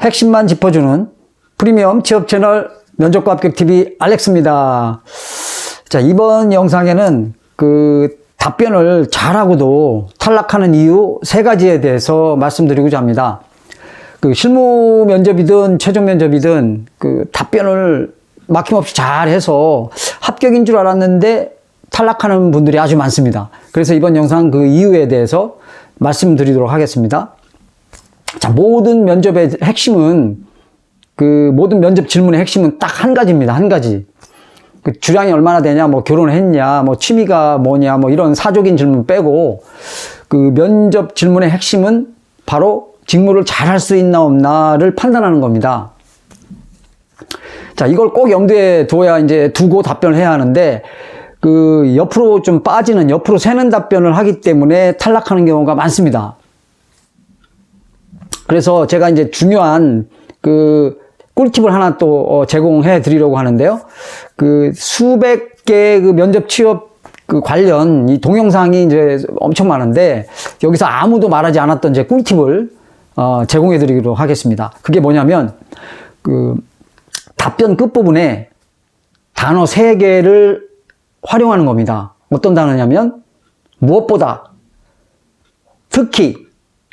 핵심만 짚어주는 프리미엄 취업 채널 면접과 합격TV 알렉스입니다. 자, 이번 영상에는 답변을 잘하고도 탈락하는 이유 3가지에 대해서 말씀드리고자 합니다. 실무 면접이든 최종 면접이든 답변을 막힘없이 잘해서 합격인 줄 알았는데 탈락하는 분들이 아주 많습니다. 그래서 이번 영상 이유에 대해서 말씀드리도록 하겠습니다. 자, 모든 면접의 핵심은 모든 면접 질문의 핵심은 딱 한 가지입니다. 한 가지. 주량이 얼마나 되냐, 결혼했냐, 취미가 뭐냐, 이런 사적인 질문 빼고 면접 질문의 핵심은 바로 직무를 잘할 수 있나 없나를 판단하는 겁니다. 자, 이걸 꼭 염두에 둬야 두고 답변을 해야 하는데 옆으로 좀 빠지는, 옆으로 새는 답변을 하기 때문에 탈락하는 경우가 많습니다. 그래서 제가 중요한 꿀팁을 하나 또 제공해 드리려고 하는데요. 수백 개의 면접 취업 관련 이 동영상이 엄청 많은데 여기서 아무도 말하지 않았던 꿀팁을 제공해 드리도록 하겠습니다. 그게 뭐냐면 답변 끝부분에 단어 3개를 활용하는 겁니다. 어떤 단어냐면 무엇보다, 특히,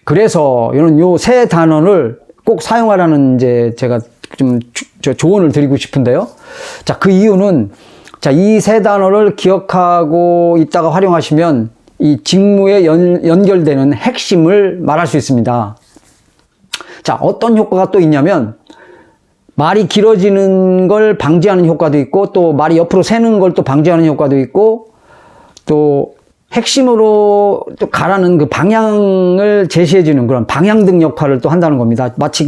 그래서 이런 요 3 단어를 꼭 사용하라는 제가 좀 조언을 드리고 싶은데요. 자, 그 이유는 이 3 단어를 기억하고 있다가 활용하시면 이 직무에 연결되는 핵심을 말할 수 있습니다. 자, 어떤 효과가 또 있냐면 말이 길어지는 걸 방지하는 효과도 있고, 또 말이 옆으로 새는 걸 또 방지하는 효과도 있고, 또 핵심으로 또 가라는 방향을 제시해주는 그런 방향등 역할을 또 한다는 겁니다. 마치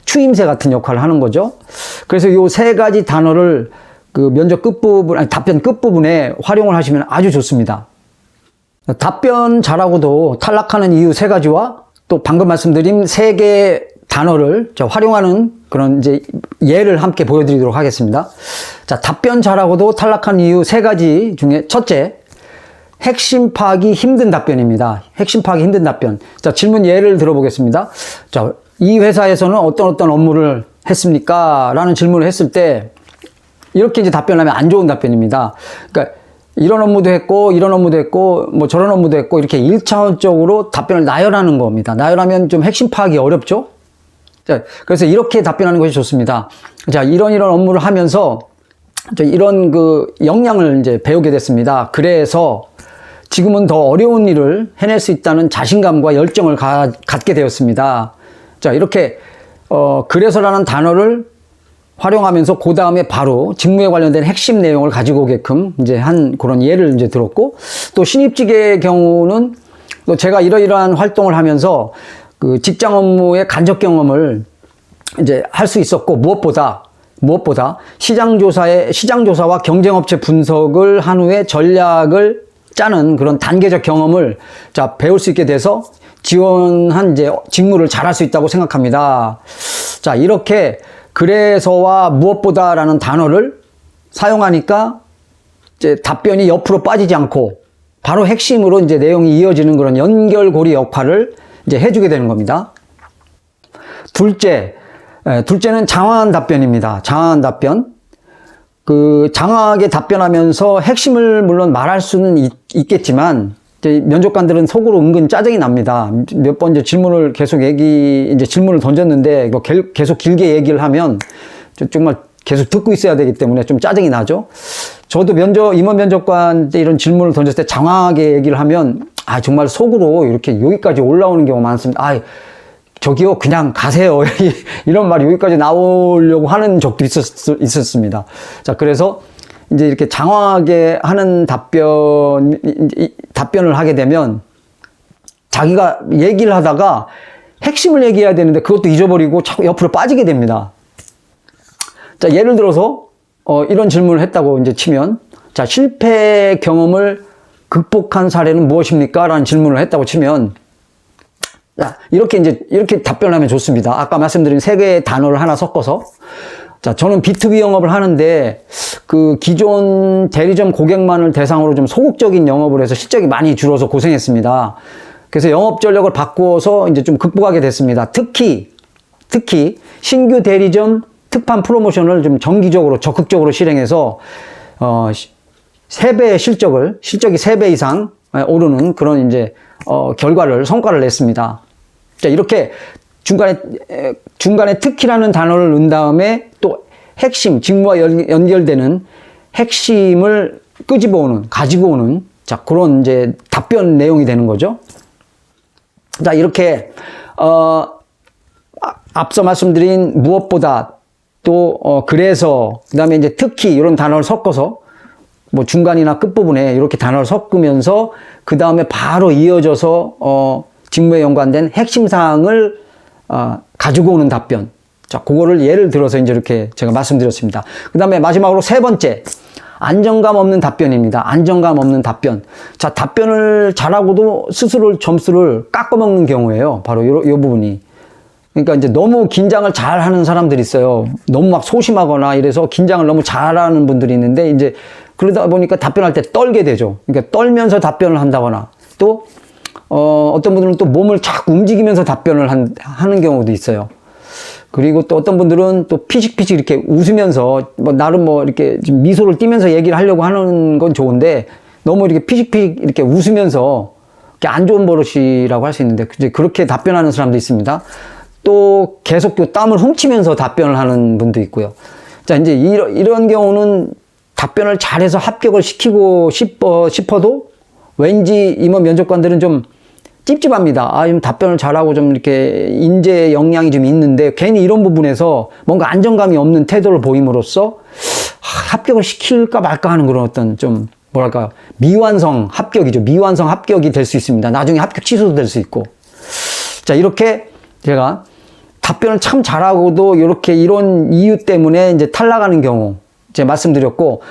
추임새 같은 역할을 하는 거죠. 그래서 요 3가지 단어를 면접 끝부분, 아니 답변 끝부분에 활용을 하시면 아주 좋습니다. 답변 잘하고도 탈락하는 이유 3가지와 또 방금 말씀드린 3개의 단어를 활용하는 그런 예를 함께 보여드리도록 하겠습니다. 자, 답변 잘하고도 탈락하는 이유 3가지 중에 첫째, 핵심 파악이 힘든 답변입니다. 핵심 파악이 힘든 답변. 자, 질문 예를 들어보겠습니다. 자, 이 회사에서는 어떤 업무를 했습니까? 라는 질문을 했을 때 이렇게 답변하면 안 좋은 답변입니다. 그러니까 이런 업무도 했고, 이런 업무도 했고, 저런 업무도 했고, 이렇게 1차원적으로 답변을 나열하는 겁니다. 나열하면 좀 핵심 파악이 어렵죠? 자, 그래서 이렇게 답변하는 것이 좋습니다. 자, 이런 업무를 하면서 이런 역량을 배우게 됐습니다. 그래서 지금은 더 어려운 일을 해낼 수 있다는 자신감과 열정을 갖게 되었습니다. 자, 이렇게 그래서라는 단어를 활용하면서 그 다음에 바로 직무에 관련된 핵심 내용을 가지고 오게끔 한 그런 예를 들었고, 또 신입직의 경우는 또 제가 이러이러한 활동을 하면서 직장 업무의 간접 경험을 할 수 있었고, 무엇보다 시장 조사와 경쟁업체 분석을 한 후에 전략을 짜는 그런 단계적 경험을 배울 수 있게 돼서 지원한 직무를 잘할 수 있다고 생각합니다. 자, 이렇게 그래서와 무엇보다라는 단어를 사용하니까 답변이 옆으로 빠지지 않고 바로 핵심으로 내용이 이어지는 그런 연결고리 역할을 해주게 되는 겁니다. 둘째는 장황한 답변입니다. 장황한 답변. 장황하게 답변하면서 핵심을 물론 말할 수는 있겠지만, 면접관들은 속으로 은근 짜증이 납니다. 몇 번 질문을 질문을 던졌는데, 계속 길게 얘기를 하면, 정말 계속 듣고 있어야 되기 때문에 좀 짜증이 나죠. 저도 임원 면접관 때 이런 질문을 던졌을 때 장황하게 얘기를 하면, 정말 속으로 이렇게 여기까지 올라오는 경우가 많습니다. 저기요, 그냥 가세요. 이런 말이 여기까지 나오려고 하는 적도 있었습니다. 자, 그래서 이렇게 장황하게 하는 답변을 하게 되면 자기가 얘기를 하다가 핵심을 얘기해야 되는데 그것도 잊어버리고 자꾸 옆으로 빠지게 됩니다. 자, 예를 들어서, 이런 질문을 했다고 치면, 자, 실패 경험을 극복한 사례는 무엇입니까? 라는 질문을 했다고 치면, 자, 이렇게 답변을 하면 좋습니다. 아까 말씀드린 3개의 단어를 하나 섞어서. 자, 저는 B2B 영업을 하는데, 기존 대리점 고객만을 대상으로 좀 소극적인 영업을 해서 실적이 많이 줄어서 고생했습니다. 그래서 영업 전략을 바꾸어서 좀 극복하게 됐습니다. 특히 특히 신규 대리점 특판 프로모션을 좀 정기적으로 적극적으로 실행해서 3배의 실적이 3배 이상 오르는 그런 이제 성과를 냈습니다. 자, 이렇게 중간에 특히라는 단어를 넣은 다음에 또 핵심, 직무와 연결되는 핵심을 가지고 오는 자, 그런 이제 답변 내용이 되는 거죠. 자, 이렇게 앞서 말씀드린 무엇보다 또 그래서 그다음에 이제 특히 이런 단어를 섞어서 뭐 중간이나 끝부분에 이렇게 단어를 섞으면서 그 다음에 바로 이어져서 직무에 연관된 핵심 사항을 가지고 오는 답변. 자, 그거를 예를 들어서 이제 이렇게 제가 말씀드렸습니다. 그 다음에 마지막으로 3번째, 안정감 없는 답변입니다. 안정감 없는 답변. 자, 답변을 잘하고도 스스로 점수를 깎아먹는 경우예요. 바로 이 부분이. 그러니까 이제 너무 긴장을 잘 하는 사람들이 있어요. 너무 막 소심하거나 이래서 긴장을 너무 잘하는 분들이 있는데 이제 그러다 보니까 답변할 때 떨게 되죠. 그러니까 떨면서 답변을 한다거나 또 어떤 분들은 또 몸을 자꾸 움직이면서 답변을 하는 경우도 있어요. 그리고 또 어떤 분들은 또 피식피식 이렇게 웃으면서 뭐 나름 뭐 이렇게 좀 미소를 띠면서 얘기를 하려고 하는 건 좋은데 너무 이렇게 피식피식 이렇게 웃으면서 이렇게 안 좋은 버릇이라고 할 수 있는데 이제 그렇게 답변하는 사람도 있습니다. 또 계속 땀을 훔치면서 답변을 하는 분도 있고요. 자, 이제 이런 경우는 답변을 잘해서 합격을 시키고 싶어도 왠지 임원 면접관들은 좀 찝찝합니다. 좀 답변을 잘하고 좀 이렇게 인재 역량이 좀 있는데 괜히 이런 부분에서 뭔가 안정감이 없는 태도를 보임으로써 합격을 시킬까 말까 하는 그런 어떤 좀 뭐랄까요. 미완성 합격이 될 수 있습니다. 나중에 합격 취소도 될 수 있고. 자, 이렇게 제가 답변을 참 잘하고도 이런 이유 때문에 이제 탈락하는 경우 제가 말씀드렸고,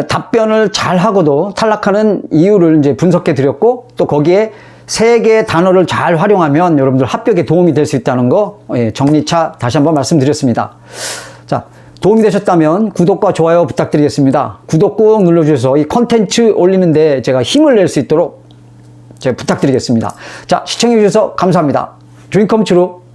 답변을 잘하고도 탈락하는 이유를 이제 분석해 드렸고, 또 거기에 3개의 단어를 잘 활용하면 여러분들 합격에 도움이 될 수 있다는 거 정리차 다시 한번 말씀드렸습니다. 자, 도움이 되셨다면 구독과 좋아요 부탁드리겠습니다. 구독 꾹 눌러주셔서 이 컨텐츠 올리는데 제가 힘을 낼 수 있도록 제가 부탁드리겠습니다. 자, 시청해 주셔서 감사합니다. 드림컴 트루